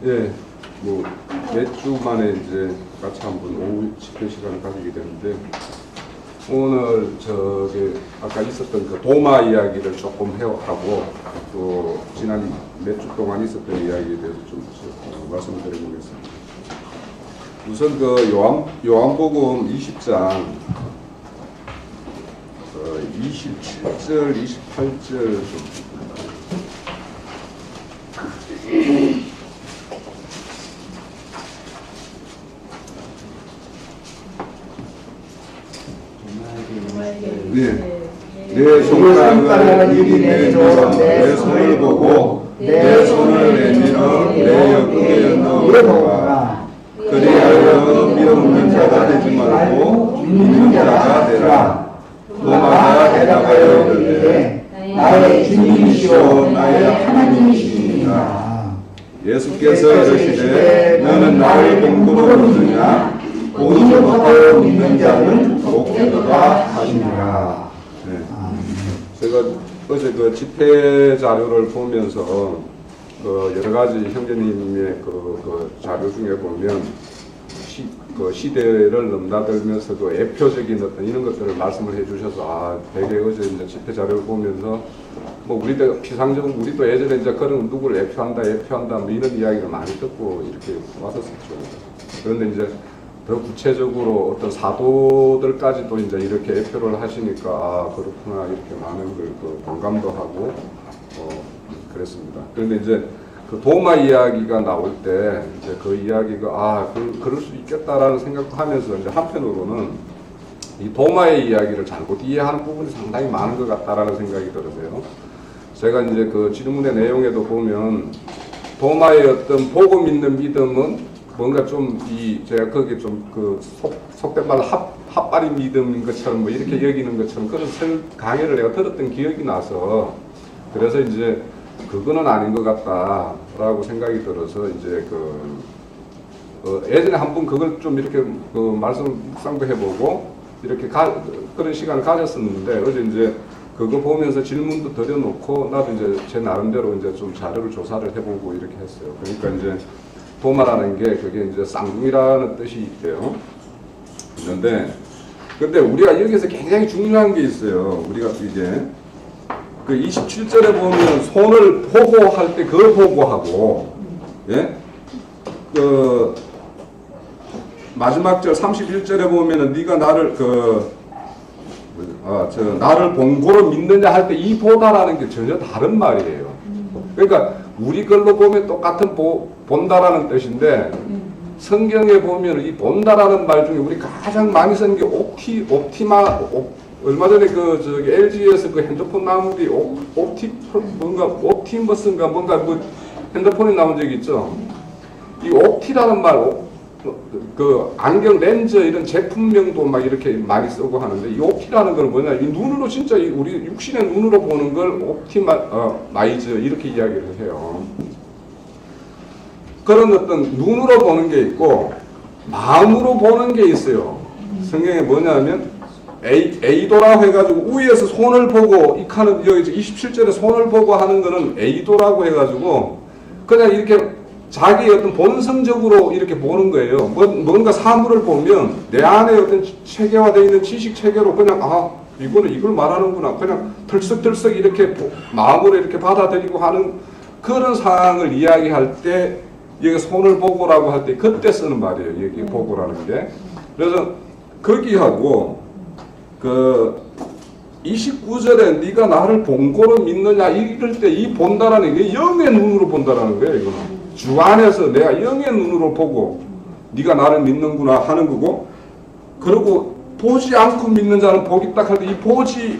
예, 뭐 몇 주 만에 이제 같이 한번 오후 집회 시간을 가지게 되는데 오늘 저기 아까 있었던 그 도마 이야기를 조금 하고 또 지난 몇 주 동안 있었던 이야기에 대해서 좀 말씀을 드려보겠습니다. 우선 그 요한복음 20장 27절, 28절 내 손가락을 이리 내밀어 내 손을 보고 내 손을 내밀어 내 옆구리에 넣어보라. 그리하여 믿는 자가 되지 말고 믿는 자가 되라. 도마가 대답하여 이르되 나의 주님이시오 나의 하나님이시니라. 예수께서 이르시되 너는 나를 본고로 믿느냐 본고로 믿는 자는 복되도다 하시니라. 제가 어제 그 집회 자료를 보면서 그 여러 가지 형제님의 그 자료 중에 보면 그 시대를 넘나들면서 그 애표적인 어떤 이런 것들을 말씀을 해주셔서 되게 어제 이제 집회 자료를 보면서 뭐 우리도 피상적으로 우리도 예전에 이제 그런 누구를 애표한다 뭐 이런 이야기를 많이 듣고 이렇게 왔었었죠. 그런데 이제 더 구체적으로 어떤 사도들까지도 이제 이렇게 애표를 하시니까 그렇구나 이렇게 많은 걸 그 공감도 하고 그랬습니다. 그런데 이제 그 도마 이야기가 나올 때 이제 그 이야기가 그럴 수 있겠다라는 생각도 하면서 이제 한편으로는 이 도마의 이야기를 잘못 이해하는 부분이 상당히 많은 것 같다라는 생각이 들으세요. 제가 이제 그 질문의 내용에도 보면 도마의 어떤 보고 믿는 믿음은 뭔가 좀 제가 거기에 좀 그 속된 말로 핫바리 믿음인 것처럼 뭐 이렇게 여기는 것처럼 그런 강의를 내가 들었던 기억이 나서 그래서 이제 그거는 아닌 것 같다라고 생각이 들어서 이제 예전에 한번 그걸 좀 이렇게 묵상도 해보고 이렇게 그런 시간을 가졌었는데 어제 이제 그거 보면서 질문도 드려놓고 나도 이제 제 나름대로 이제 좀 자료를 조사를 해보고 이렇게 했어요. 그러니까 이제 도마라는 게 그게 이제 쌍둥이라는 뜻이 있대요. 있는데 근데 우리가 여기서 굉장히 중요한 게 있어요. 우리가 이제 그 27절에 보면 손을 보고 할 때 그걸 보고하고 예? 그 마지막 절 31절에 보면은 네가 나를 나를 본고로 믿느냐 할 때 이 보다라는 게 전혀 다른 말이에요. 그러니까 우리 걸로 보면 똑같은 본다라는 뜻인데 성경에 보면 이 본다라는 말 중에 우리 가장 많이 쓰는 게 얼마 전에 LG에서 그 핸드폰 나온 게 옵티머스인가 뭔가 뭐 핸드폰이 나온 적이 있죠. 이 옵티라는 말, 그 안경 렌즈 이런 제품명도 막 이렇게 많이 쓰고 하는데 이 옵티라는 건 뭐냐? 이 눈으로 진짜 우리 육신의 눈으로 보는 걸 옵티마이즈 이렇게 이야기를 해요. 그런 어떤 눈으로 보는 게 있고 마음으로 보는 게 있어요. 성경에 뭐냐면 에이도라고 해가지고 위에서 손을 보고 이 칸은 여기 27절에 손을 보고 하는 거는 에이도라고 해가지고 그냥 이렇게 자기 어떤 본성적으로 이렇게 보는 거예요. 뭔가 사물을 보면 내 안에 어떤 체계화되어 있는 지식 체계로 그냥 이거는 이걸 말하는구나 그냥 털썩털썩 이렇게 마음으로 이렇게 받아들이고 하는 그런 상황을 이야기할 때 여기 손을 보고라고 할 때 그때 쓰는 말이에요. 여기 보고라는 게. 그래서 거기하고 그 29절에 네가 나를 본고로 믿느냐 이럴 때 이 본다라는 게 영의 눈으로 본다라는 거예요. 이거는 주 안에서 내가 영의 눈으로 보고 네가 나를 믿는구나 하는 거고 그리고 보지 않고 믿는 자는 복이 딱 할 때 이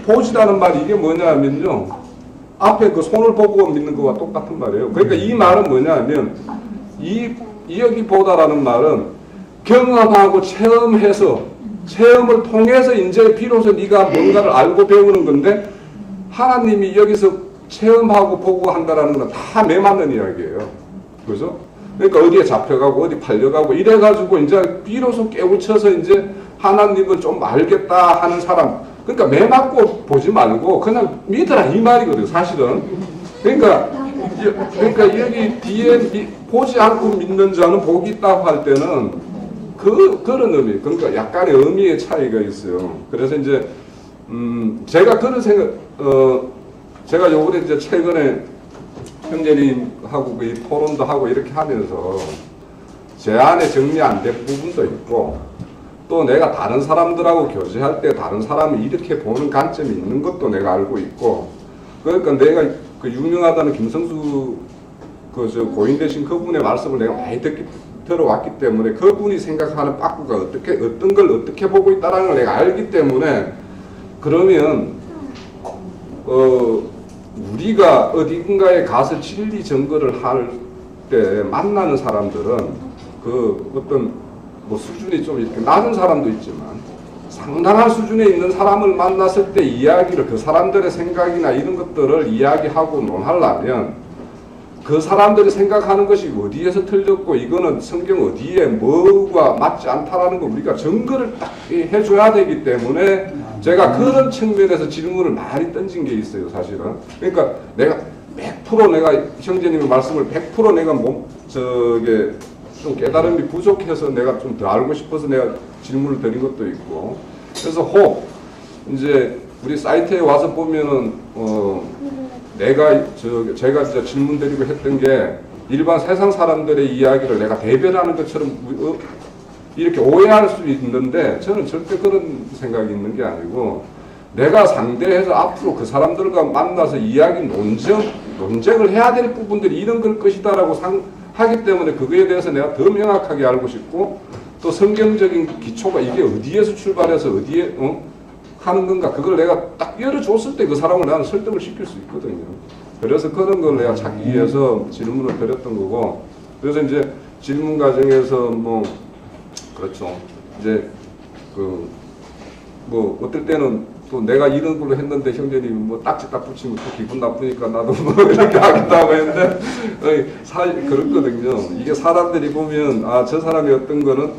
보지라는 말이 이게 뭐냐면요. 앞에 그 손을 보고 믿는 거와 똑같은 말이에요. 그러니까 이 말은 뭐냐면 이 여기 보다라는 말은 경험하고 체험해서 체험을 통해서 이제 비로소 네가 뭔가를 알고 배우는 건데 하나님이 여기서 체험하고 보고 한다라는 건 다 매맞는 이야기예요. 그죠? 그러니까 어디에 잡혀가고 어디 팔려가고 이래가지고 이제 비로소 깨우쳐서 이제 하나님을 좀 알겠다 하는 사람. 그러니까 매맞고 보지 말고 그냥 믿으라 이 말이거든요. 사실은. 그러니까 그러니까 여기 뒤에 보지 않고 믿는 자는 복이 있다고 할 때는 그런 의미, 그러니까 약간의 의미의 차이가 있어요. 그래서 이제 제가 그런 생각, 제가 요번에 이제 최근에 형제님하고 그 토론도 하고 이렇게 하면서 제 안에 정리 안 된 부분도 있고, 또 내가 다른 사람들하고 교제할 때 다른 사람이 이렇게 보는 관점이 있는 것도 내가 알고 있고, 그러니까 내가 그 유명하다는 김성수 저 고인 되신 그분의 말씀을 내가 많이 들어왔기 때문에 그분이 생각하는 빠꾸가 어떤 걸 어떻게 보고 있다는 걸 내가 알기 때문에, 그러면 우리가 어딘가에 가서 진리 증거를 할 때 만나는 사람들은 그 어떤 뭐 수준이 좀 이렇게 낮은 사람도 있지만 상당한 수준에 있는 사람을 만났을 때 이야기를, 그 사람들의 생각이나 이런 것들을 이야기하고 논하려면 그 사람들이 생각하는 것이 어디에서 틀렸고 이거는 성경 어디에 뭐가 맞지 않다라는 걸 우리가 증거를 딱 해줘야 되기 때문에 제가 그런 측면에서 질문을 많이 던진 게 있어요, 사실은. 그러니까 내가 100% 내가 형제님의 말씀을 100% 내가 좀 깨달음이 부족해서 내가 좀 더 알고 싶어서 내가 질문을 드린 것도 있고, 그래서 혹 이제 우리 사이트에 와서 보면은 제가 진짜 질문 드리고 했던 게 일반 세상 사람들의 이야기를 내가 대변하는 것처럼 이렇게 오해할 수 있는데, 저는 절대 그런 생각이 있는 게 아니고, 내가 상대해서 앞으로 그 사람들과 만나서 이야기 논쟁을 해야 될 부분들이 이런 걸 것이다라고 하기 때문에 그거에 대해서 내가 더 명확하게 알고 싶고, 또 성경적인 기초가 이게 어디에서 출발해서 어디에 하는 건가, 그걸 내가 딱 열어줬을 때 그 사람을 나는 설득을 시킬 수 있거든요. 그래서 그런 걸 내가 찾기 위해서 질문을 드렸던 거고, 그래서 이제 질문 과정에서 그렇죠. 이제 어떨 때는 또 내가 이런 걸로 했는데 형제님이 뭐 딱지 딱 붙이면 또 기분 나쁘니까 나도 뭐 이렇게 하기도 하고 했는데, 그렇거든요. 이게 사람들이 보면 저 사람이 어떤 거는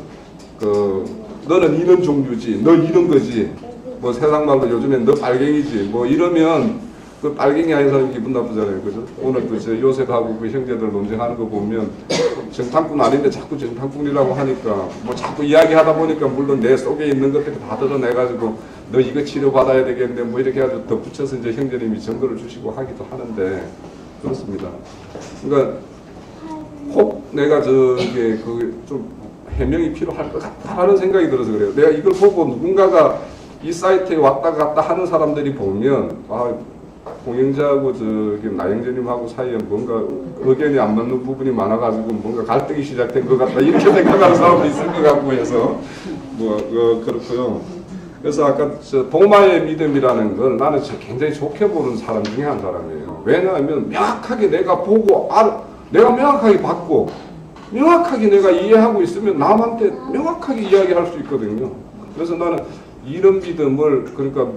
너는 이런 종류지, 너 이런 거지, 뭐 세상 말로 요즘엔 너 빨갱이지, 뭐 이러면 그 빨갱이 아닌 사람이 기분 나쁘잖아요, 그죠? 오늘 저 요셉하고 그 형제들 논쟁하는 거 보면 정탐꾼 아닌데 자꾸 정탐꾼이라고 하니까 뭐 자꾸 이야기하다 보니까 물론 내 속에 있는 것들이 다 드러내가지고 너 이거 치료받아야 되겠는데 뭐 이렇게 해가지고 덧붙여서 이제 형제님이 증거를 주시고 하기도 하는데, 그렇습니다. 그러니까 혹 내가 좀 해명이 필요할 것 같다라는 생각이 들어서 그래요. 내가 이걸 보고 누군가가 이 사이트에 왔다 갔다 하는 사람들이 보면 공영자하고 나영재님하고 사이에 뭔가 의견이 안 맞는 부분이 많아가지고 뭔가 갈등이 시작된 것 같다 이렇게 생각하는 사람도 있을 것 같고 해서 그렇고요. 그래서 아까 도마의 믿음이라는 걸 나는 굉장히 좋게 보는 사람 중에 한 사람이에요. 왜냐하면 명확하게 내가 보고 내가 명확하게 받고 명확하게 내가 이해하고 있으면 남한테 명확하게 이야기할 수 있거든요. 그래서 나는 이런 믿음을, 그러니까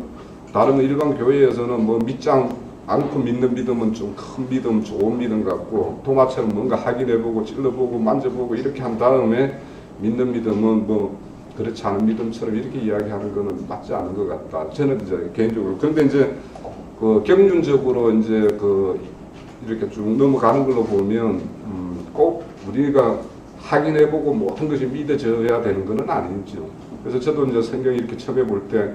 다른 일반 교회에서는 뭐 믿지 않고 믿는 믿음은 좀 큰 믿음, 좋은 믿음 같고, 도마처럼 뭔가 확인해보고 찔러보고 만져보고 이렇게 한 다음에 믿는 믿음은 뭐 그렇지 않은 믿음처럼 이렇게 이야기하는 거는 맞지 않은 것 같다. 저는 이제 개인적으로. 그런데 이제 경륜적으로 이제 이렇게 쭉 넘어가는 걸로 보면 꼭 우리가 확인해보고 모든 것이 믿어져야 되는 것은 아니죠. 그래서 저도 이제 성경 이렇게 처음에 볼 때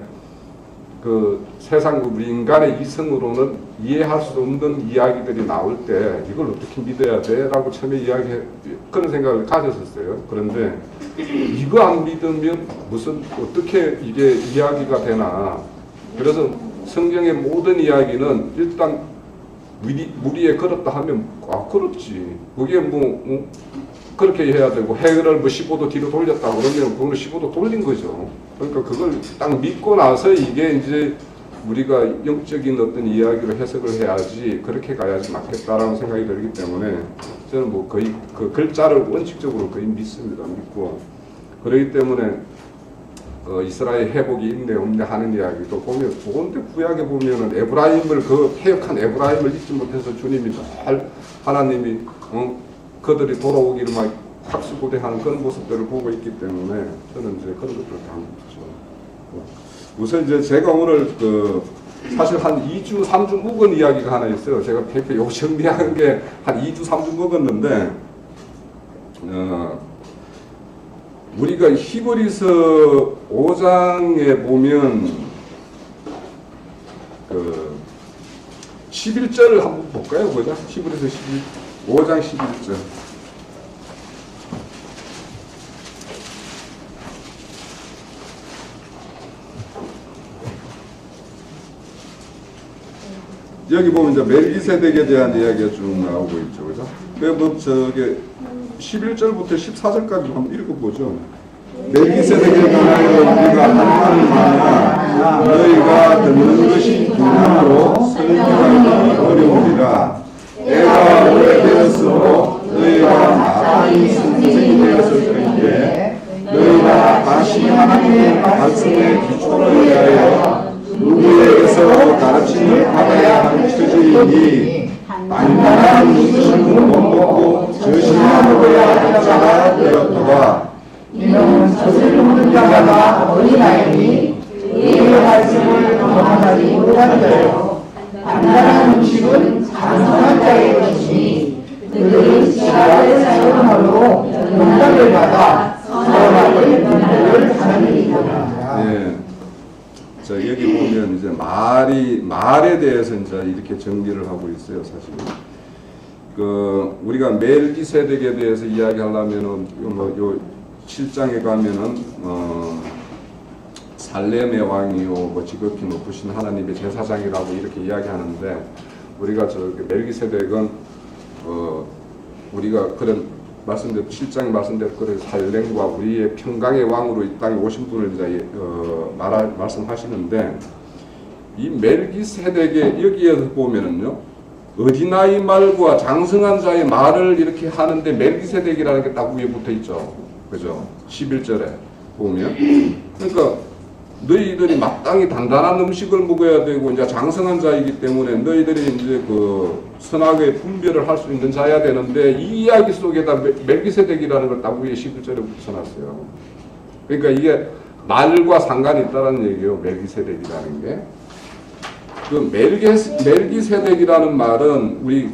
세상 우리 인간의 이성으로는 이해할 수 없는 이야기들이 나올 때 이걸 어떻게 믿어야 돼? 라고 처음에 그런 생각을 가졌었어요. 그런데 이거 안 믿으면 어떻게 이게 이야기가 되나. 그래서 성경의 모든 이야기는 일단 무리에 걸었다 하면 그렇지. 그게 그렇게 해야 되고, 해를 15도 뒤로 돌렸다 그러면 그거는 15도 돌린 거죠. 그러니까 그걸 딱 믿고 나서 이게 이제 우리가 영적인 어떤 이야기로 해석을 해야지, 그렇게 가야지 맞겠다라는 생각이 들기 때문에 저는 거의 그 글자를 원칙적으로 거의 믿습니다. 믿고, 그렇기 때문에 이스라엘 회복이 있네 없네 하는 이야기도 보면, 좋은데 구약에 보면은 에브라임을, 패역한 에브라임을 잊지 못해서 주님이 하나님이 그들이 돌아오기를 막 학수고대하는 그런 모습들을 보고 있기 때문에 저는 이제 그런 것들을 다 믿죠. 우선 이제 제가 오늘 사실 한 2주, 3주 묵은 이야기가 하나 있어요. 제가 페이퍼 요거 정리한 게 한 2주, 3주 묵었는데, 우리가 히브리서 5장에 보면, 11절을 한번 볼까요? 보자. 히브리서 5장 11절. 여기 보면 이제 멜기세덱에 대한 이야기가 쭉 나오고 있죠. 그죠? 뭐 저게 11절부터 14절까지 한번 읽어보죠. 멜기세덱에 관하여 우리가 하나님을 만나 너희가 듣는 것이 두려움으로 설명하기 어려우리라. 내가 오래되었으므로 너희가 마땅히 선생이 되었을 때에 너희가 다시 하나님의 말씀에 기초를 위하여 누구에게서 가르침을 받아야 하는 처지이니 단단한 음식을 못 먹고 저신을 먹어야 할 자가 되었도다. 이는 젖을 먹는 자가 어린아이니 의의 말씀을 경험하지 못한대요. 단단한 음식은 장성한 자의 것이니 그들이 지하를 사용함으로 영광을 받아 서원하는 일을 하는 일이다. 네. 자, 여기 보면 이제 말에 대해서 이제 이렇게 정리를 하고 있어요, 사실. 우리가 멜기세덱에 대해서 이야기하려면은, 요 7장에 가면은, 살렘의 왕이요, 지극히 높으신 하나님의 제사장이라고 이렇게 이야기하는데, 우리가 멜기세덱은, 우리가 그런 7장에 말씀대로 그런 살렘과 우리의 평강의 왕으로 이 땅에 오신 분을 이제 말씀하시는데, 이 멜기세덱의 여기에서 보면은요, 어린아이 말과 장성한 자의 말을 이렇게 하는데 멜기세덱이라는 게 딱 위에 붙어 있죠. 그죠? 11절에 보면. 그러니까 너희들이 마땅히 단단한 음식을 먹어야 되고 이제 장성한 자이기 때문에 너희들이 이제 선악의 분별을 할 수 있는 자야 되는데 이 이야기 속에다 멜기세덱이라는 걸 딱 위에 11절에 붙여놨어요. 그러니까 이게 말과 상관이 있다는 얘기예요. 멜기세덱이라는 게. 멜기세덱이라는 말은 우리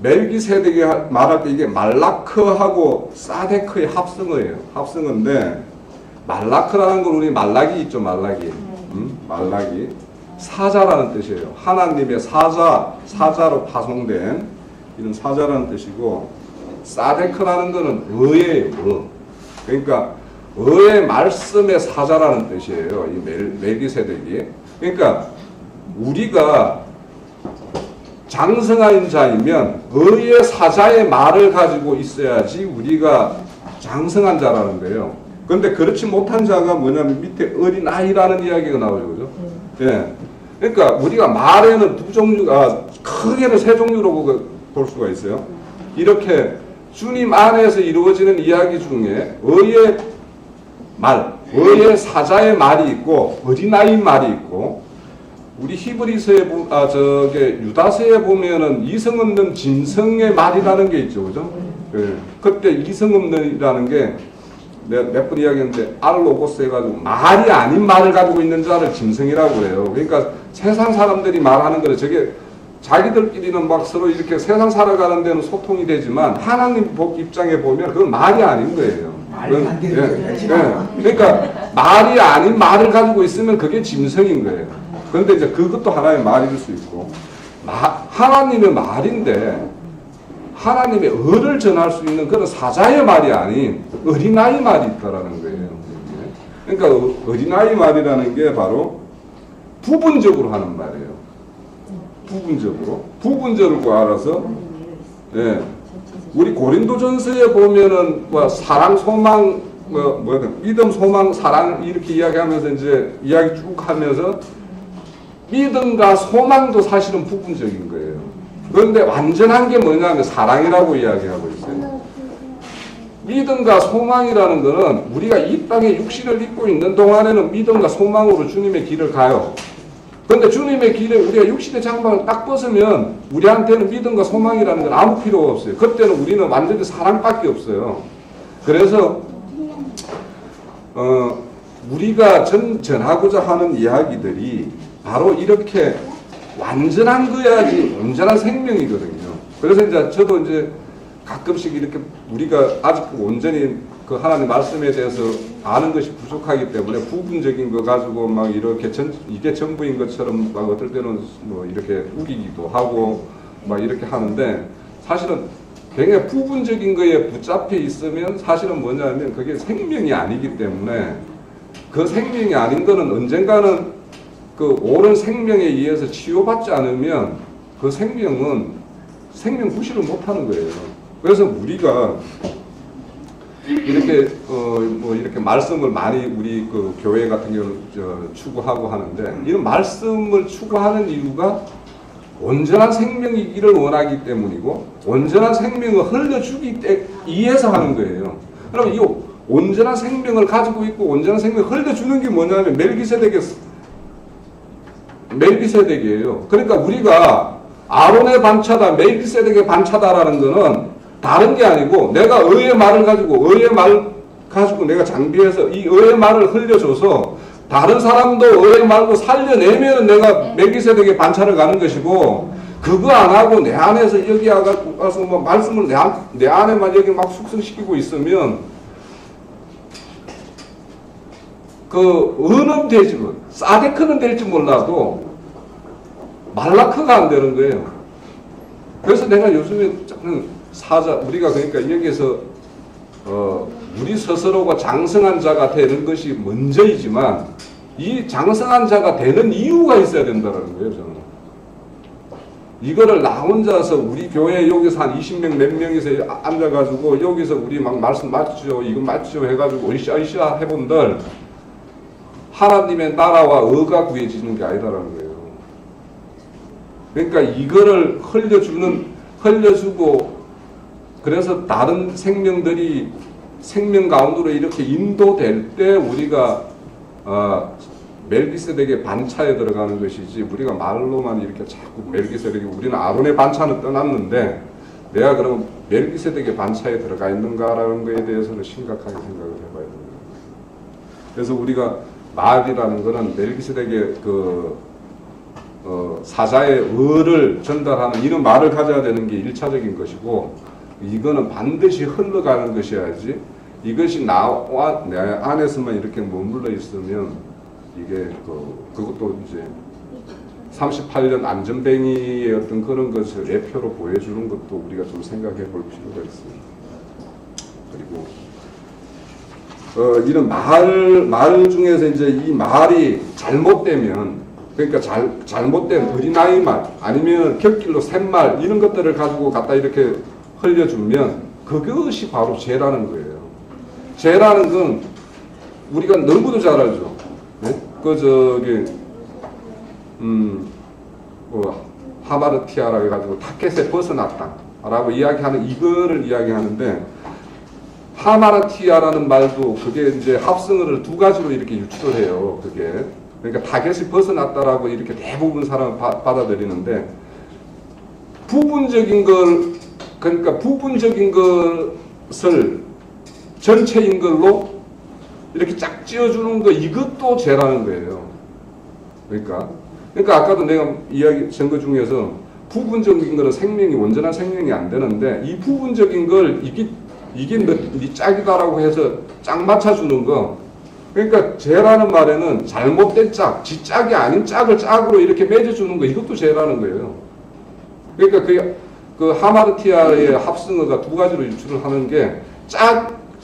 멜기세덱이 말할 때 이게 말라크하고 사데크의 합성어인데 말라크라는 건 우리 말라기 있죠, 말라기. 말라기. 사자라는 뜻이에요. 하나님의 사자로 파송된 이런 사자라는 뜻이고, 사데크라는 거는 의예요. 그러니까 의의 말씀의 사자라는 뜻이에요. 이 멜기세덱이. 그러니까 우리가 장성한 자이면 의의 사자의 말을 가지고 있어야지 우리가 장성한 자라는 거예요. 그런데 그렇지 못한 자가 뭐냐면 밑에 어린아이라는 이야기가 나오죠. 그죠? 예. 그러니까 우리가 말에는 두 종류가, 크게는 세 종류로 볼 수가 있어요. 이렇게 주님 안에서 이루어지는 이야기 중에 의의 말, 의의 사자의 말이 있고 어린아이 말이 있고, 우리 히브리서에 유다서에 보면은 이성 없는 짐승의 말이라는 게 있죠, 그죠? 예. 그때 이성 없는이라는 게 내가 몇 번 이야기했는데 알로고스 해가지고 말이 아닌 말을 가지고 있는 자를 짐승이라고 그래요. 그러니까 세상 사람들이 말하는 거는 저게 자기들끼리는 막 서로 이렇게 세상 살아가는 데는 소통이 되지만 하나님 입장에 보면 그건 말이 아닌 거예요. 그러니까 말이 아닌 말을 가지고 있으면 그게 짐승인 거예요. 그런데 이제 그것도 하나의 말일 수 있고, 하나님의 말인데 하나님의 의를 전할 수 있는 그런 사자의 말이 아닌 어린아이 말이 있다라는 거예요. 그러니까 어린아이 말이라는 게 바로 부분적으로 하는 말이에요. 부분적으로 알아서. 예. 우리 고린도전서에 보면은 사랑, 소망, 믿음, 소망, 사랑 이렇게 이야기하면서 이제 이야기 쭉 하면서 믿음과 소망도 사실은 부분적인 거예요. 그런데 완전한 게 뭐냐면 사랑이라고 이야기하고 있어요. 믿음과 소망이라는 것은 우리가 이 땅에 육신을 입고 있는 동안에는 믿음과 소망으로 주님의 길을 가요. 그런데 주님의 길에 우리가 육신의 장막을 딱 벗으면 우리한테는 믿음과 소망이라는 건 아무 필요가 없어요. 그때는 우리는 완전히 사랑밖에 없어요. 그래서 우리가 전하고자 하는 이야기들이 바로 이렇게 완전한 거야지 온전한 생명이거든요. 그래서 이제 저도 이제 가끔씩 이렇게 우리가 아직 온전히 그 하나님 말씀에 대해서 아는 것이 부족하기 때문에 부분적인 거 가지고 막 이렇게 이게 전부인 것처럼 막 어떨 때는 뭐 이렇게 우기기도 하고 막 이렇게 하는데 사실은 굉장히 부분적인 거에 붙잡혀 있으면 사실은 뭐냐면 그게 생명이 아니기 때문에 그 생명이 아닌 거는 언젠가는 그 옳은 생명에 의해서 치유받지 않으면 그 생명은 생명 구실을 못하는 거예요. 그래서 우리가 이렇게 뭐 이렇게 말씀을 많이 우리 그 교회 같은 경우는 추구하고 하는데 이런 말씀을 추구하는 이유가 온전한 생명이기를 원하기 때문이고 온전한 생명을 흘려주기 위해서 하는 거예요. 그럼 이 온전한 생명을 가지고 있고 온전한 생명을 흘려주는 게 뭐냐면 멜기세덱이에요. 그러니까 우리가 아론의 반차다, 멜기세덱의 반차다라는 거는 다른 게 아니고 내가 의의 말을 가지고 내가 장비해서 이 의의 말을 흘려줘서 다른 사람도 의의 말고 살려내면 내가 멜기세덱의 반차를 가는 것이고 그거 안 하고 내 안에서 여기 와서 뭐 말씀을 내 안에만 여기 막 숙성시키고 있으면 그 은은 되지만 사데크는 될지 몰라도 말라크가 안 되는 거예요. 그래서 내가 요즘에 우리가 그러니까 여기서 우리 스스로가 장성한 자가 되는 것이 먼저이지만 이 장성한 자가 되는 이유가 있어야 된다는 거예요. 저는 이거를 나 혼자서 우리 교회 여기서 한 20명 몇 명이서 앉아가지고 여기서 우리 막 말씀 맞죠 이거 맞죠 해가지고 으쌰으쌰 해본들 하나님의 나라와 의가 구해지는 게 아니다라는 거예요. 그러니까 이거를 흘려주고 그래서 다른 생명들이 생명 가운데로 이렇게 인도될 때 우리가 멜기세덱의 반차에 들어가는 것이지 우리가 말로만 이렇게 자꾸 멜기세덱이 우리는 아론의 반차는 떠났는데 내가 그러면 멜기세덱의 반차에 들어가 있는가라는 것에 대해서는 심각하게 생각을 해봐야 됩니다. 그래서 우리가 말이라는 것은 멜기세덱의 사자의 의를 전달하는 이런 말을 가져야 되는 게 1차적인 것이고 이거는 반드시 흘러가는 것이어야지 이것이 내 안에서만 이렇게 머물러 있으면 이게 그것도 이제 38년 안전뱅이의 어떤 그런 것을 예표로 보여주는 것도 우리가 좀 생각해 볼 필요가 있습니다. 그리고 이런 말 중에서 이제 이 말이 잘못되면 그러니까 잘못된 어린아이 말 아니면 곁길로 쇳말 이런 것들을 가지고 갖다 이렇게 흘려주면 그것이 바로 죄라는 거예요. 죄라는 건 우리가 너무도 잘 알죠. 네? 하마르티아라 해가지고 타켓에 벗어났다라고 이야기하는 이거를 이야기하는데 하마르티아라는 말도 그게 이제 합성어를 두 가지로 이렇게 유출을 해요. 그게 그러니까 타겟이 벗어났다라고 이렇게 대부분 사람은 받아들이는데 부분적인 것을 전체인 걸로 이렇게 쫙 찌어주는 거 이것도 죄라는 거예요. 그러니까 아까도 내가 전거 중에서 부분적인 거는 생명이 온전한 생명이 안 되는데 이 부분적인 걸 이게 네 짝이다라고 해서 짝 맞춰주는 거 그러니까 죄라는 말에는 잘못된 짝, 지 짝이 아닌 짝을 짝으로 이렇게 맺어주는 거 이것도 죄라는 거예요. 그러니까 그 하마르티아의 합성어가 두 가지로 유출을 하는 게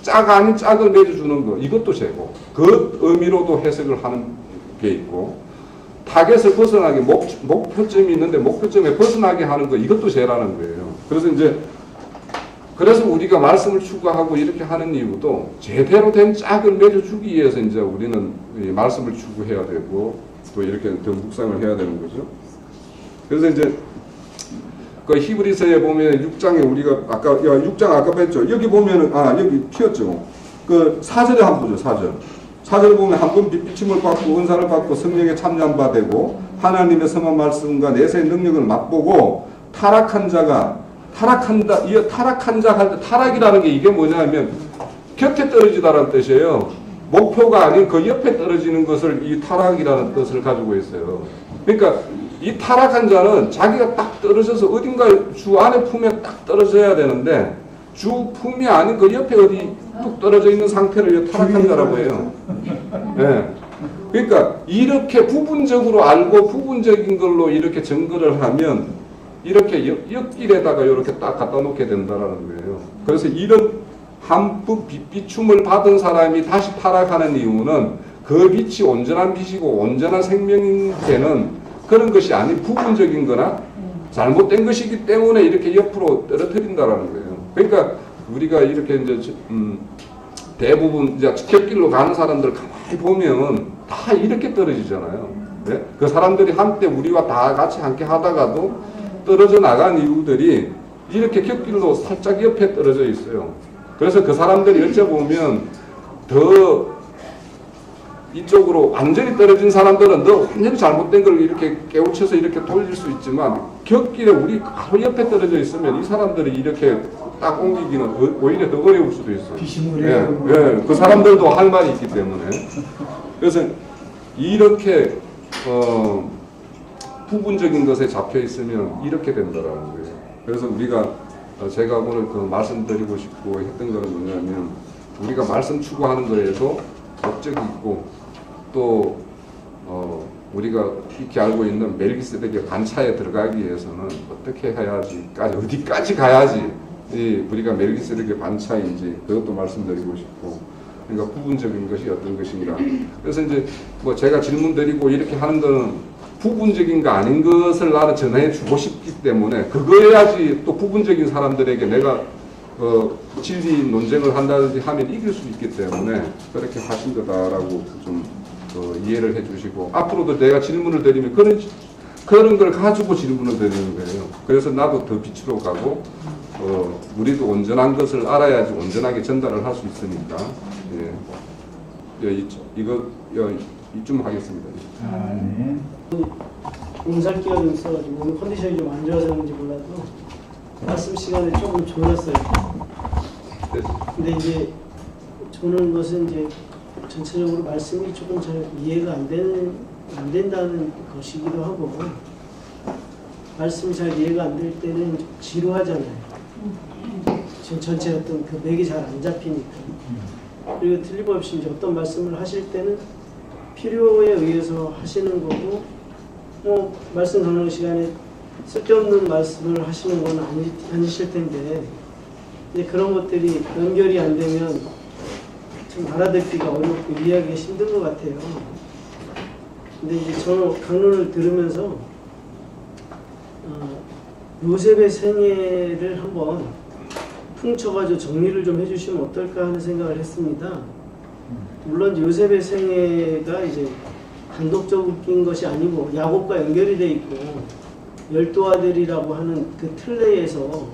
짝 아닌 짝을 맺어주는 거 이것도 죄고 그 의미로도 해석을 하는 게 있고 타겟을 벗어나게 목표점이 있는데 목표점에 벗어나게 하는 거 이것도 죄라는 거예요. 그래서 우리가 말씀을 추구하고 이렇게 하는 이유도 제대로 된 짝을 맺어주기 위해서 이제 우리는 이 말씀을 추구해야 되고 또 이렇게 더 묵상을 해야 되는 거죠. 그래서 이제 그 히브리서에 보면 6장에 우리가 6장 아까 봤죠. 여기 보면은 여기 튀었죠. 그 4절에 한번 보죠. 4절 보면 한 번 빛비침을 받고 은사를 받고 성령에 참여한 바 되고 하나님의 선한 말씀과 내세의 능력을 맛보고 타락한 자가 할 때 타락이라는 게 이게 뭐냐면 곁에 떨어지다라는 뜻이에요. 목표가 아닌 그 옆에 떨어지는 것을 이 타락이라는 뜻을 가지고 있어요. 그러니까 이 타락한 자는 자기가 딱 떨어져서 어딘가 주 안에 품에 딱 떨어져야 되는데 주 품이 아닌 그 옆에 어디 뚝 떨어져 있는 상태를 타락한 자라고 해요. 네. 그러니까 이렇게 부분적으로 알고 부분적인 걸로 이렇게 증거를 하면 이렇게 옆길에다가 이렇게 딱 갖다 놓게 된다라는 거예요. 그래서 이런 한빛 비춤을 받은 사람이 다시 타락하는 이유는 그 빛이 온전한 빛이고 온전한 생명이 되는 그런 것이 아닌 부분적인 거나 잘못된 것이기 때문에 이렇게 옆으로 떨어뜨린다라는 거예요. 그러니까 우리가 이렇게 이제 대부분 이제 곁길로 가는 사람들 가만히 보면 다 이렇게 떨어지잖아요. 네? 그 사람들이 한때 우리와 다 같이 함께 하다가도 떨어져 나간 이유들이 이렇게 곁길로 살짝 옆에 떨어져 있어요. 그래서 그 사람들이 어쩌보면 더 이쪽으로 완전히 떨어진 사람들은 더 완전히 잘못된 걸 이렇게 깨우쳐서 이렇게 돌릴 수 있지만 곁길에 우리 바로 옆에 떨어져 있으면 이 사람들이 이렇게 딱 옮기기는 오히려 더 어려울 수도 있어요. 예, 그 사람들도 할 말이 있기 때문에. 그래서 이렇게 부분적인 것에 잡혀 있으면 이렇게 된다라는 거예요. 그래서 우리가 제가 오늘 그 말씀드리고 싶고 했던 거는 뭐냐면 우리가 말씀 추구하는 거에서 목적이 있고 또 우리가 익히 알고 있는 멜기세덱의 반차에 들어가기 위해서는 어떻게 해야지 어디까지 가야지 우리가 멜기세덱의 반차인지 그것도 말씀드리고 싶고 그러니까 부분적인 것이 어떤 것인가. 그래서 이제 뭐 제가 질문 드리고 이렇게 하는 거는 부분적인 거 아닌 것을 나는 전해 주고 싶기 때문에 그거야지 또 부분적인 사람들에게 내가 진리 논쟁을 한다든지 하면 이길 수 있기 때문에 그렇게 하신 거다라고 좀 이해를 해주시고 앞으로도 내가 질문을 드리면 그런 걸 가지고 질문을 드리는 거예요. 그래서 나도 더 빛으로 가고 우리도 온전한 것을 알아야지 온전하게 전달을 할 수 있으니까 이쯤 하겠습니다. 네. 몸살기가 좀 있어가지고 오늘 컨디션이 좀 안 좋아서 그런지 몰라도 말씀 시간에 조금 졸았어요. 근데 이제 조는 것은 이제 전체적으로 말씀이 조금 잘 이해가 안 된다는 것이기도 하고 말씀이 잘 이해가 안 될 때는 좀 지루하잖아요. 지금 전체 어떤 그 맥이 잘 안 잡히니까. 그리고 틀림없이 이제 어떤 말씀을 하실 때는 필요에 의해서 하시는 거고 뭐 말씀 전하는 시간에 쓸데없는 말씀을 하시는 건 아니실 텐데 이제 그런 것들이 연결이 안 되면 좀 알아듣기가 어렵고 이해하기가 힘든 것 같아요. 근데 이제 저는 강론을 들으면서 요셉의 생애를 한번 퉁쳐가지고 정리를 좀 해주시면 어떨까 하는 생각을 했습니다. 물론 요셉의 생애가 이제 단독적인 것이 아니고 야곱과 연결이 돼 있고 12아들이라고 하는 그 틀 내에서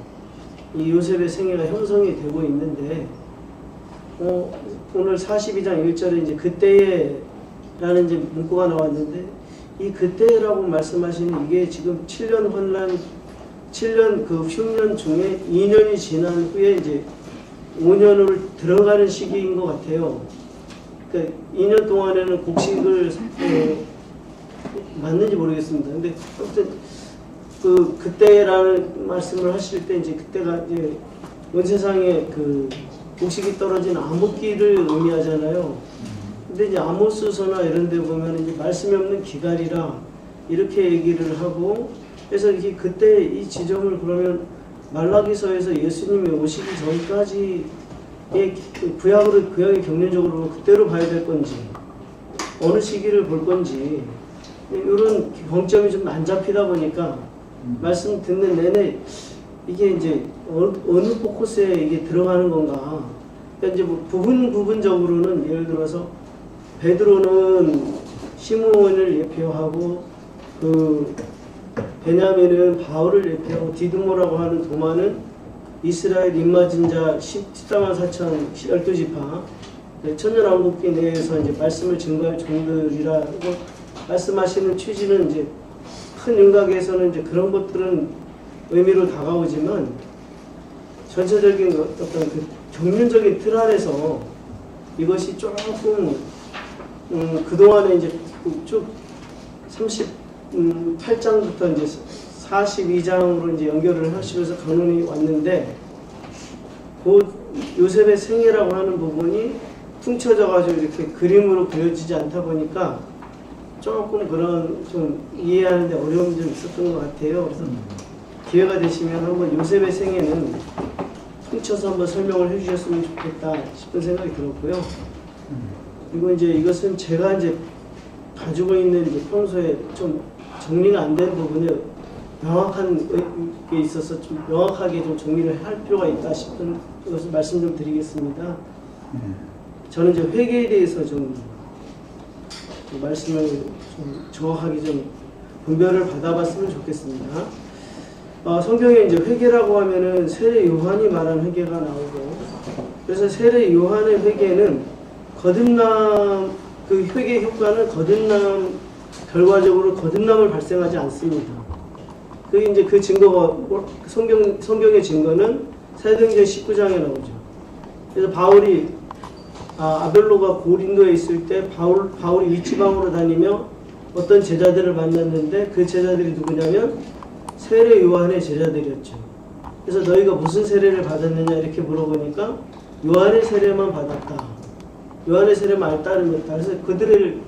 이 요셉의 생애가 형성이 되고 있는데 오늘 42장 1절에 이제 그때에라는 이제 문구가 나왔는데 이 그때라고 말씀하시는 이게 지금 7년 환란 7년 그 흉년 중에 2년이 지난 후에 이제 5년을 들어가는 시기인 것 같아요. 그러니까 2년 동안에는 곡식을 맞는지 모르겠습니다. 근데 아무튼 그때라는 말씀을 하실 때 이제 그때가 이제 온 세상에 그 곡식이 떨어진 암흑기를 의미하잖아요. 근데 이제 아모스서나 이런 데 보면 이제 말씀이 없는 기갈이라 이렇게 얘기를 하고 그래서 이렇게 그때 이 지점을 그러면 말라기서에서 예수님이 오시기 전까지 구약의 경륜적으로 그때로 봐야 될 건지 어느 시기를 볼 건지 이런 경점이 좀 안 잡히다 보니까 말씀 듣는 내내 이게 이제 어느 포커스에 이게 들어가는 건가. 그러니까 이제 뭐 부분적으로는 예를 들어서 베드로는 시므온을 예표하고 그 베냐민은 바울을 예표하고 디드모라고 하는 도마는 이스라엘 입맞은 자 14만 4천 12지파 천년왕국기 내에서 이제 말씀을 증거할 종들이라고 말씀하시는 취지는 이제 큰 윤곽에서는 이제 그런 것들은 의미로 다가오지만 전체적인 어떤 그 경륜적인 틀 안에서 이것이 조금 그동안에 이제 쭉 38장부터 이제 42장으로 이제 연결을 하시면서 강론이 왔는데 그 요셉의 생애라고 하는 부분이 퉁쳐져가지고 이렇게 그림으로 그려지지 않다 보니까 조금 그런 좀 이해하는데 어려움이 좀 있었던 것 같아요. 그래서 기회가 되시면 한번 요셉의 생애는 퉁쳐서 한번 설명을 해주셨으면 좋겠다 싶은 생각이 들었고요. 그리고 이제 이것은 제가 이제 가지고 있는 이제 평소에 좀 정리가 안 된 부분에 명확한 게 있어서 좀 명확하게 좀 정리를 할 필요가 있다 싶은 것을 말씀 좀 드리겠습니다. 저는 이제 회개에 대해서 좀 말씀을 좀 정확하게 좀 분별을 받아봤으면 좋겠습니다. 성경에 이제 회개라고 하면은 세례 요한이 말한 회개가 나오고, 그래서 세례 요한의 회개는 거듭남, 그 회개 효과는 거듭남, 결과적으로 거듭남을 발생하지 않습니다. 그게 이제 그 증거가, 성경의 증거는 사도행전 19장에 나오죠. 그래서 바울이 아벨로가 고린도에 있을 때 바울이 위치방으로 다니며 어떤 제자들을 만났는데 그 제자들이 누구냐면 세례 요한의 제자들이었죠. 그래서 너희가 무슨 세례를 받았느냐 이렇게 물어보니까 요한의 세례만 받았다. 요한의 세례만 따르였다. 그래서 그들을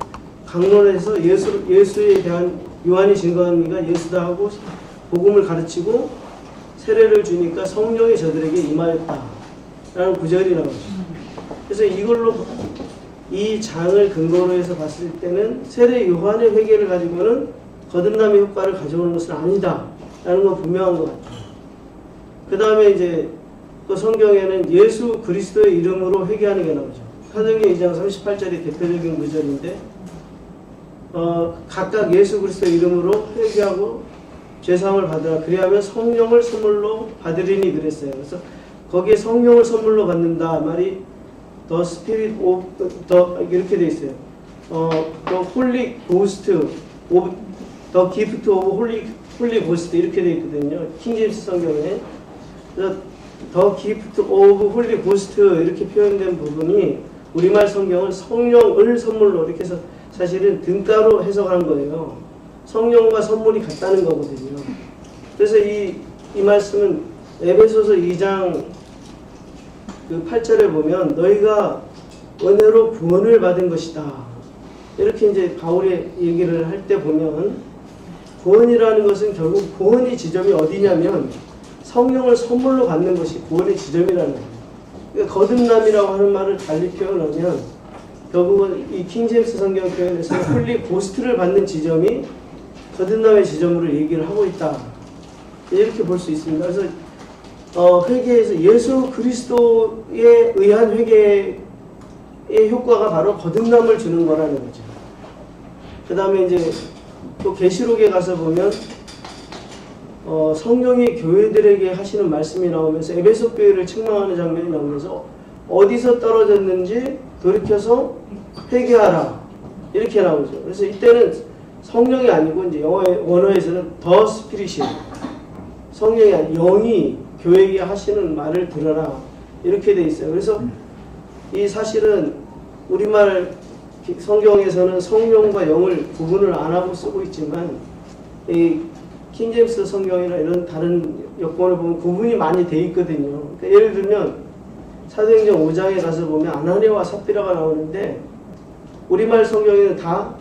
강론해서 예수에 대한 요한이 증거한 이가 예수다 하고 복음을 가르치고 세례를 주니까 성령이 저들에게 임하였다 라는 구절이 나오죠. 그래서 이걸로 이 장을 근거로 해서 봤을 때는 세례 요한의 회개를 가지고는 거듭남의 효과를 가져오는 것은 아니다 라는 건 분명한 것 같아요. 그 다음에 이제 그 성경에는 예수 그리스도의 이름으로 회개하는 게 나오죠. 사도행전 2장 38절이 대표적인 구절인데 각각 예수 그리스도의 이름으로 회개하고 죄사함을 받으라. 그리하면 성령을 선물로 받으리니 그랬어요. 그래서 거기에 성령을 선물로 받는다 말이 The Spirit of 이렇게 돼 있어요. The Holy Ghost of The Gift of Holy Ghost 이렇게 돼 있거든요. 킹제임스 성경에. 그래서 The Gift of Holy Ghost 이렇게 표현된 부분이 우리말 성경은 성령을 선물로 이렇게 해서 사실은 등가로 해석한 거예요. 성령과 선물이 같다는 거거든요. 그래서 이 말씀은 에베소서 2장 그 8절에 보면 너희가 은혜로 구원을 받은 것이다. 이렇게 이제 바울이 얘기를 할 때 보면 구원이라는 것은 결국 구원의 지점이 어디냐면 성령을 선물로 받는 것이 구원의 지점이라는 거예요. 그러니까 거듭남이라고 하는 말을 달리 표현하면 결국은 이 킹제임스 성경 표현에서 홀리 고스트를 받는 지점이 거듭남의 지점으로 얘기를 하고 있다. 이렇게 볼 수 있습니다. 그래서 회개에서 예수 그리스도에 의한 회개의 효과가 바로 거듭남을 주는 거라는 거죠. 그 다음에 이제 또 계시록에 가서 보면 성령이 교회들에게 하시는 말씀이 나오면서 에베소 교회를 책망하는 장면이 나오면서 어디서 떨어졌는지 돌이켜서 회개하라 이렇게 나오죠. 그래서 이때는 성령이 아니고 이제 원어에서는 더 스피릿이에요. 성령이 아니고 영이 교회에게 하시는 말을 들어라 이렇게 돼 있어요. 그래서 이 사실은 우리말 성경에서는 성령과 영을 구분을 안 하고 쓰고 있지만 이 킹제임스 성경이나 이런 다른 여권을 보면 구분이 많이 돼 있거든요. 그러니까 예를 들면 사도행전 5장에 가서 보면 아나니아와 삽비라가 나오는데 우리말 성경에는 다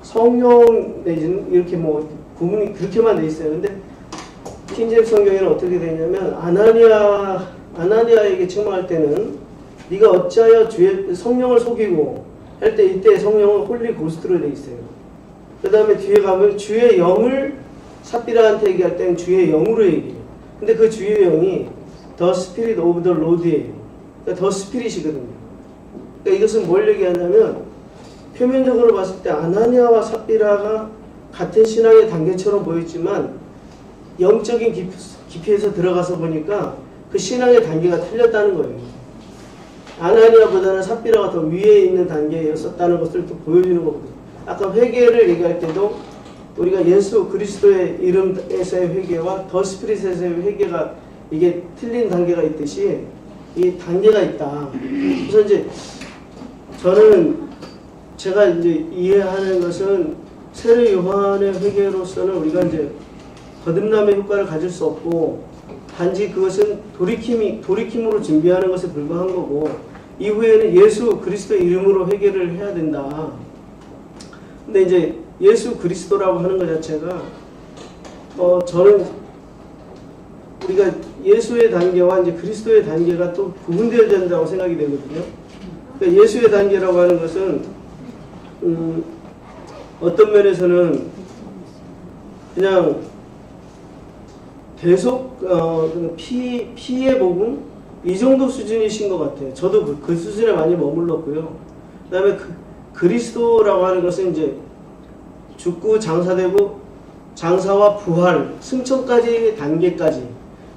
성령 내지는 이렇게 뭐 구분이 그렇게만 돼 있어요. 근데 킹제임스 성경에는 어떻게 되냐면 아나니아에게 책망할 때는 네가 어찌하여 주의 성령을 속이고 할 때 이때 성령은 홀리 고스트로 돼 있어요. 그 다음에 뒤에 가면 주의 영을 삽비라한테 얘기할 때는 주의 영으로 얘기해요. 근데 그 주의 영이 The Spirit of the Lord이에요. 그러니까 더 스피릿이거든요. 그러니까 이것은 뭘 얘기하냐면 표면적으로 봤을 때 아나니아와 삽비라가 같은 신앙의 단계처럼 보였지만 영적인 깊이에서 들어가서 보니까 그 신앙의 단계가 틀렸다는 거예요. 아나니아보다는 삽비라가 더 위에 있는 단계였었다는 것을 또 보여주는 거거든요. 아까 회개를 얘기할 때도 우리가 예수 그리스도의 이름에서의 회개와 더 스피릿에서의 회개가 이게 틀린 단계가 있듯이 이 단계가 있다. 그래서 이제 저는 제가 이제 이해하는 것은 세례 요한의 회개로서는 우리가 이제 거듭남의 효과를 가질 수 없고 단지 그것은 돌이킴으로 준비하는 것에 불과한 거고 이후에는 예수 그리스도 이름으로 회개를 해야 된다. 근데 이제 예수 그리스도라고 하는 것 자체가 저는 우리가 예수의 단계와 이제 그리스도의 단계가 또 구분되어야 된다고 생각이 되거든요. 그러니까 예수의 단계라고 하는 것은 어떤 면에서는 그냥 계속 피의 복음 이 정도 수준이신 것 같아요. 저도 그 수준에 많이 머물렀고요. 그다음에 그리스도라고 하는 것은 이제 죽고 장사되고 장사와 부활, 승천까지의 단계까지.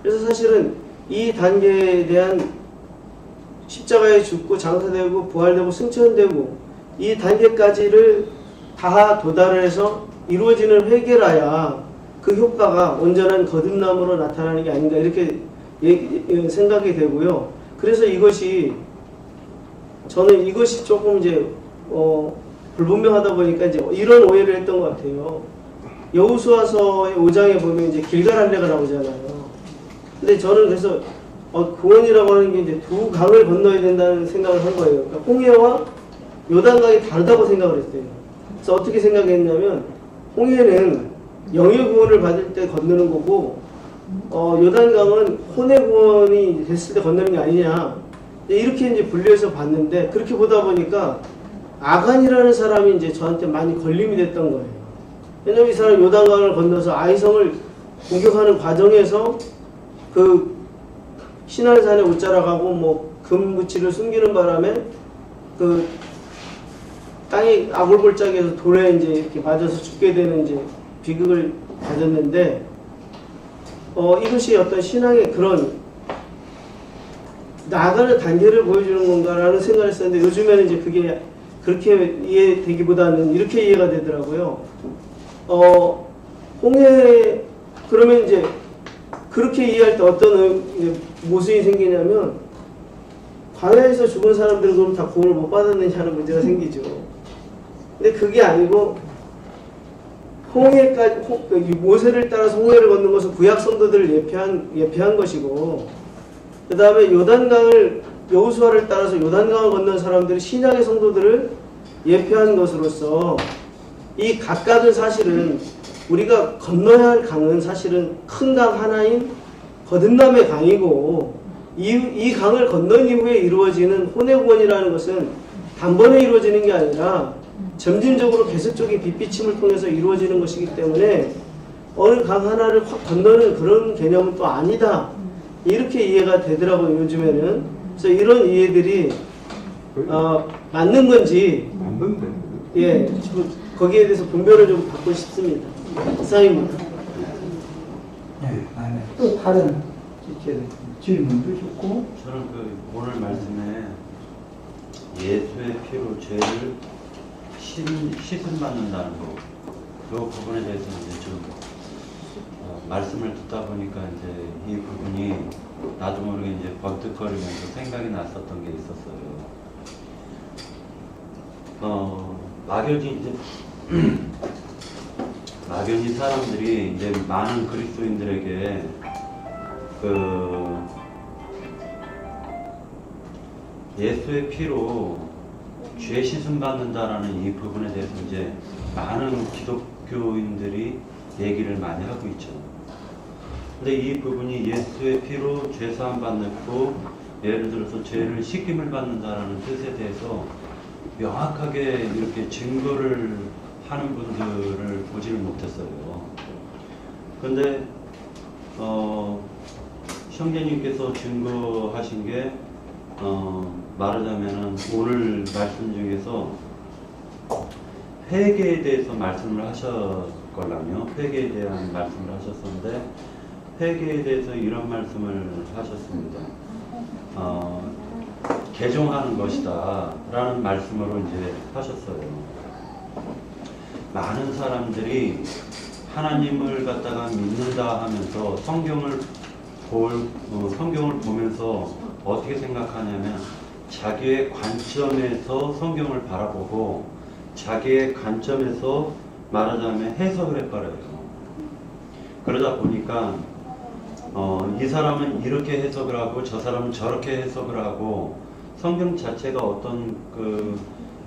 그래서 사실은 이 단계에 대한 십자가에 죽고 장사되고 부활되고 승천되고 이 단계까지를 다 도달을 해서 이루어지는 회개라야 그 효과가 온전한 거듭남으로 나타나는 게 아닌가 이렇게 생각이 되고요. 그래서 저는 이것이 조금 이제 불분명하다 보니까 이제 이런 오해를 했던 것 같아요. 여호수아서의 5장에 보면 이제 길갈할례가 나오잖아요. 근데 저는 그래서 구원이라고 하는 게 이제 두 강을 건너야 된다는 생각을 한 거예요. 그러니까 홍해와 요단강이 다르다고 생각을 했어요. 그래서 어떻게 생각했냐면 홍해는 영의 구원을 받을 때 건너는 거고 요단강은 혼의 구원이 됐을 때 건너는 게 아니냐 이렇게 이제 분류해서 봤는데 그렇게 보다 보니까 아간이라는 사람이 이제 저한테 많이 걸림이 됐던 거예요. 왜냐면 이 사람이 요단강을 건너서 아이성을 공격하는 과정에서 그 시날산에 옷자락하고 뭐 금무치를 숨기는 바람에 그 땅이 아골골짜기에서 돌에 이제 이렇게 맞아서 죽게 되는 이제 비극을 가졌는데 이것이 어떤 신앙의 그런 나아가는 단계를 보여주는 건가라는 생각을 했었는데 요즘에는 이제 그게 그렇게 이해되기보다는 이렇게 이해가 되더라고요. 홍해 그러면 이제 그렇게 이해할 때 어떤 모순이 생기냐면 광야에서 죽은 사람들은 그럼 다 구원을 못 받았느냐는 문제가 생기죠. 근데 그게 아니고 모세를 따라서 홍해를 걷는 것은 구약 성도들을 예표한 것이고 그 다음에 여호수아를 따라서 요단강을 건넌 사람들이 신약의 성도들을 예표한 것으로서 이 각각은 사실은 우리가 건너야 할 강은 사실은 큰 강 하나인 거듭남의 강이고 이 강을 건넌 이후에 이루어지는 혼의 구원이라는 것은 단번에 이루어지는 게 아니라 점진적으로 계속적인 빛비침을 통해서 이루어지는 것이기 때문에 어느 강 하나를 확 건너는 그런 개념은 또 아니다. 이렇게 이해가 되더라고요, 요즘에는. 그래서 이런 이해들이 맞는 건지 맞는데. 예, 거기에 대해서 분별을 좀 받고 싶습니다. 이상입니다. 네, 또 다른 질문도 좋고. 저는 오늘 말씀에 예수의 피로 죄를 씻음받는다는 그 부분에 대해서 이제 좀 말씀을 듣다 보니까 이제 이 부분이 나도 모르게 이제 번뜩거리면서 생각이 났었던 게 있었어요. 막연히 사람들이 이제 많은 그리스도인들에게 예수의 피로 죄 씻음 받는다라는 이 부분에 대해서 이제 많은 기독교인들이 얘기를 많이 하고 있죠. 근데 이 부분이 예수의 피로 죄 사함 받고 예를 들어서 죄를 씻김을 받는다라는 뜻에 대해서 명확하게 이렇게 증거를 하는 분들을 보지를 못했어요. 근데 형제님께서 증거하신 게 말하자면은 오늘 말씀 중에서 회개에 대해서 말씀을 하셨걸라며 회개에 대한 말씀을 하셨었는데 회개에 대해서 이런 말씀을 하셨습니다. 개종하는 것이다 라는 말씀으로 이제 하셨어요. 많은 사람들이 하나님을 갖다가 믿는다 하면서 성경을 보면서 어떻게 생각하냐면 자기의 관점에서 성경을 바라보고 자기의 관점에서 말하자면 해석을 해버려요. 그러다 보니까 이 사람은 이렇게 해석을 하고 저 사람은 저렇게 해석을 하고 성경 자체가 어떤 그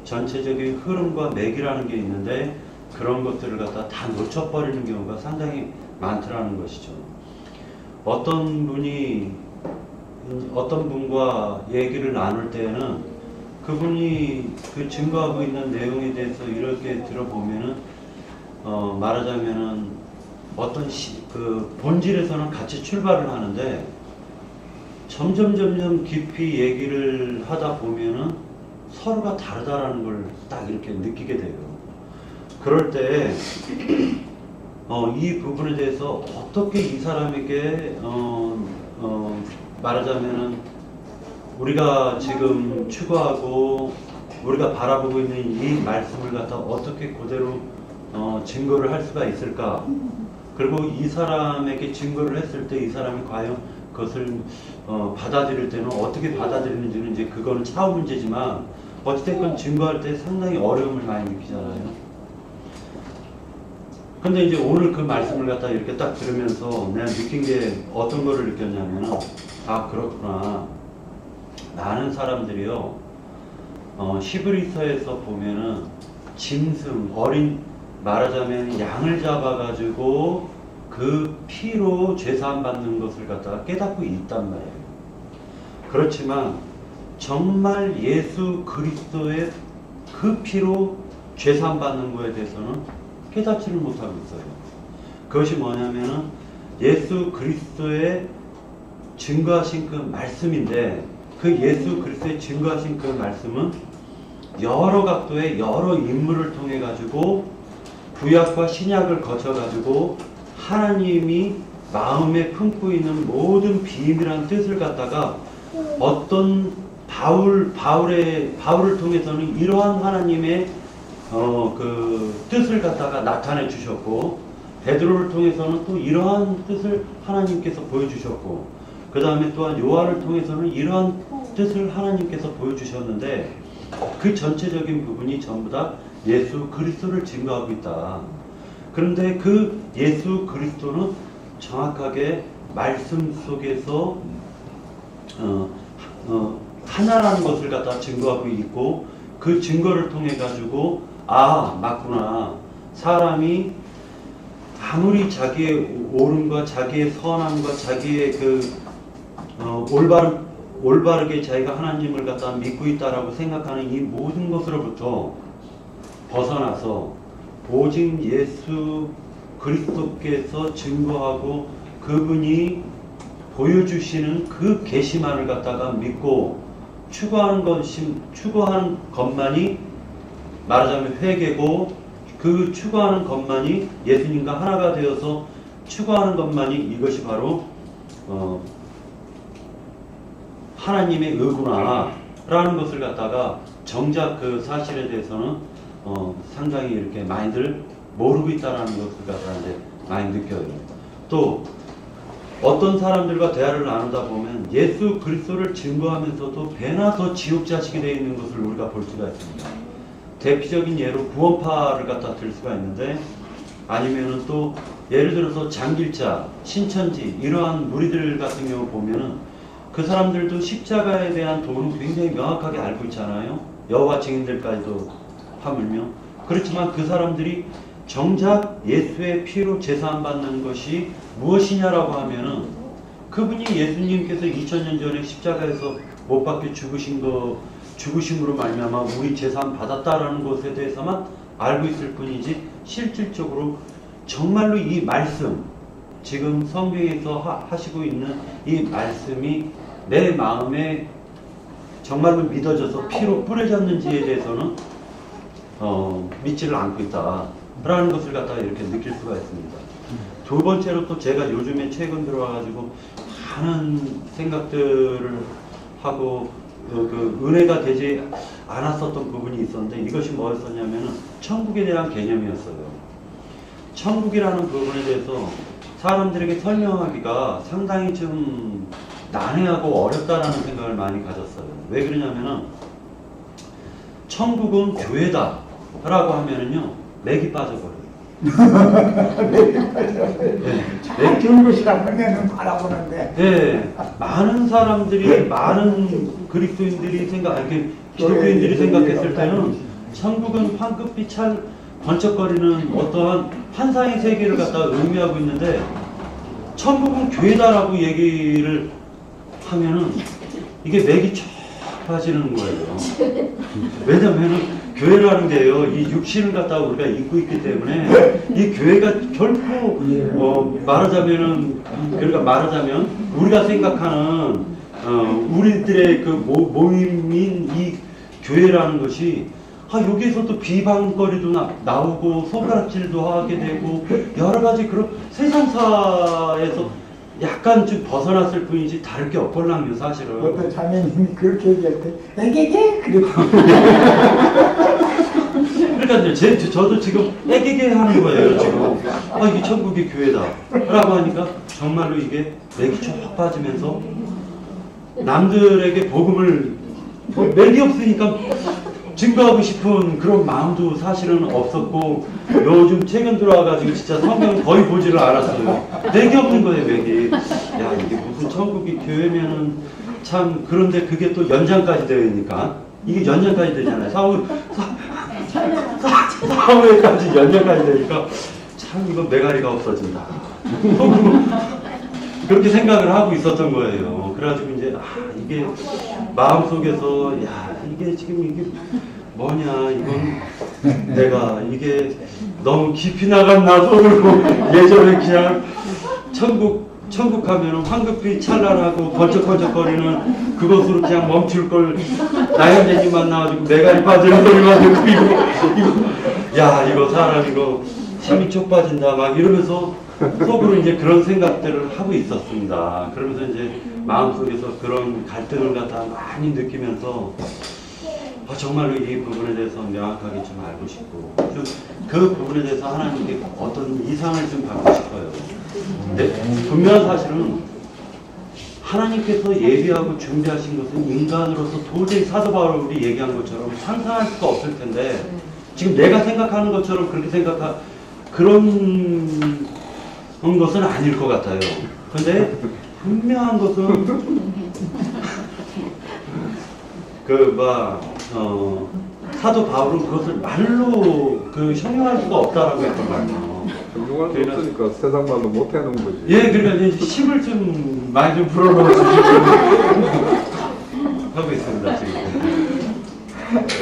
전체적인 흐름과 맥이라는 게 있는데 그런 것들을 갖다 다 놓쳐버리는 경우가 상당히 많더라는 것이죠. 어떤 분과 얘기를 나눌 때는 그분이 그 증거하고 있는 내용에 대해서 이렇게 들어보면은 말하자면은 어떤 그 본질에서는 같이 출발을 하는데 점점 깊이 얘기를 하다 보면은 서로가 다르다라는 걸 딱 이렇게 느끼게 돼요. 그럴 때 이 부분에 대해서 어떻게 이 사람에게 말하자면은 우리가 지금 추구하고 우리가 바라보고 있는 이 말씀을 갖다 어떻게 그대로 증거를 할 수가 있을까? 그리고 이 사람에게 증거를 했을 때 이 사람이 과연 그것을 받아들일 때는 어떻게 받아들이는지는 이제 그거는 차후 문제지만 어찌됐건 증거할 때 상당히 어려움을 많이 느끼잖아요. 근데 이제 오늘 그 말씀을 갖다 이렇게 딱 들으면서 내가 느낀 게 어떤 거를 느꼈냐면 아 그렇구나. 많은 사람들이요 히브리서에서 보면은 짐승 어린 말하자면 양을 잡아가지고 그 피로 죄사함 받는 것을 갖다가 깨닫고 있단 말이에요. 그렇지만 정말 예수 그리스도의 그 피로 죄사함 받는 거에 대해서는 깨닫지를 못하고 있어요. 그것이 뭐냐면은 예수 그리스도의 증거하신 그 말씀인데 그 예수 그리스도의 증거하신 그 말씀은 여러 각도의 여러 인물을 통해 가지고 구약과 신약을 거쳐 가지고 하나님이 마음에 품고 있는 모든 비밀한 뜻을 갖다가 어떤 바울을 통해서는 이러한 하나님의 그 뜻을 갖다가 나타내 주셨고 베드로를 통해서는 또 이러한 뜻을 하나님께서 보여주셨고 그 다음에 또한 요한을 통해서는 이러한 뜻을 하나님께서 보여주셨는데 그 전체적인 부분이 전부 다 예수 그리스도를 증거하고 있다. 그런데 그 예수 그리스도는 정확하게 말씀 속에서 하나라는 것을 갖다 증거하고 있고 그 증거를 통해 가지고 아 맞구나 사람이 아무리 자기의 옳음과 자기의 선함과 자기의 그 올바르게 자기가 하나님을 갖다 믿고 있다라고 생각하는 이 모든 것으로부터 벗어나서 오직 예수 그리스도께서 증거하고 그분이 보여주시는 그 계시만을 갖다가 믿고 추구하는 것만이 말하자면 회개고 그 추구하는 것만이 예수님과 하나가 되어서 추구하는 것만이 이것이 바로 하나님의 의구나 라는 것을 갖다가 정작 그 사실에 대해서는 상당히 이렇게 많이들 모르고 있다는 것을 갖다가 이제 많이 느껴요. 또 어떤 사람들과 대화를 나누다 보면 예수 그리스도를 증거하면서도 배나 더 지옥 자식이 되어 있는 것을 우리가 볼 수가 있습니다. 대표적인 예로 구원파를 갖다 들 수가 있는데 아니면은 또 예를 들어서 장길자, 신천지 이러한 무리들 같은 경우 보면은 그 사람들도 십자가에 대한 도를 굉장히 명확하게 알고 있잖아요. 여호와 증인들까지도 하물며 그렇지만 그 사람들이 정작 예수의 피로 제사함 받는 것이 무엇이냐라고 하면은 그분이 예수님께서 2000년 전에 십자가에서 못 박혀 죽으심으로 말미암아 우리 제사함 받았다라는 것에 대해서만 알고 있을 뿐이지 실질적으로 정말로 이 말씀 지금 성경에서 하시고 있는 이 말씀이 내 마음에 정말로 믿어져서 피로 뿌려졌는지에 대해서는 믿지를 않고 있다라는 것을 갖다가 이렇게 느낄 수가 있습니다. 두 번째로 또 제가 요즘에 최근 들어와가지고 많은 생각들을 하고 그 은혜가 되지 않았었던 부분이 있었는데 이것이 뭐였었냐면은 천국에 대한 개념이었어요. 천국이라는 부분에 대해서 사람들에게 설명하기가 상당히 좀 난해하고 어렵다라는 생각을 많이 가졌어요. 왜 그러냐면은 천국은 교회다라고 하면은요 맥이 빠져버려요. 참 좋은 것이라고 하면은 바라보는데. 네, 많은 사람들이 많은 그리스도인들이 기독교인들이 생각했을 때는 천국은 황급히 번쩍거리는 어떠한 환상의 세계를 갖다가 의미하고 있는데 천국은 교회다라고 얘기를 하면은 이게 맥이 쫙 빠지는 거예요. 왜냐면은 교회라는 게요, 이 육신을 갖다가 우리가 입고 있기 때문에 이 교회가 결코 말하자면 우리가 생각하는 우리들의 그 모임인 이 교회라는 것이 여기에서도 비방거리도 나오고 손가락질도 하게 되고 여러 가지 그런 세상사에서 약간 좀 벗어났을 뿐이지 다를 게 없걸랑요 사실은. 어떤 자매님이 그렇게 얘기할 때 애게게 그렇게 그러니까 저도 지금 애기게 하는 거예요 지금. 이게 천국이 교회다 라고 하니까 정말로 이게 맥이 쭉 빠지면서 남들에게 복음을 맥이 없으니까 증거하고 싶은 그런 마음도 사실은 없었고 요즘 최근 들어와가지고 진짜 성경 거의 보지를 않았어요. 맥이 없는 거예요 맥이. 야 이게 무슨 천국이 교회면은 참. 그런데 그게 또 연장까지 되니까 이게 연장까지 되잖아요. 사후에까지 연장까지 되니까 참 이거 메가리가 없어진다. 그렇게 생각을 하고 있었던 거예요. 그래가지고 이제 이게 마음속에서 이게 지금 이게 뭐냐 이건 내가 이게 너무 깊이 나갔나 속으로 예전에 그냥 천국 하면은 황급히 찬란하고 번쩍번쩍거리는 그것으로 그냥 멈출 걸 나현재님만 나와가지고 메가리 빠지는 소리만 듣고 이거 사람 이거 힘이 쪽 빠진다 막 이러면서 속으로 이제 그런 생각들을 하고 있었습니다. 그러면서 이제 마음속에서 그런 갈등을 갖다 많이 느끼면서 정말로 이 부분에 대해서 명확하게 좀 알고 싶고 그 부분에 대해서 하나님께 어떤 이상을 좀 받고 싶어요. 근데 분명한 사실은 하나님께서 예비하고 준비하신 것은 인간으로서 도저히 사도 바울이 얘기한 것처럼 상상할 수가 없을 텐데 지금 내가 생각하는 것처럼 그렇게 그런 것은 아닐 것 같아요. 그런데 분명한 것은 사도 바울은 그것을 말로 형용할 수가 없다라고 했던 말이에요. 정용할 수 없으니까 세상 말로 못 해놓은 거지. 예, 그러니까 이제 힘을 좀 많이 좀 불어넣어 주시고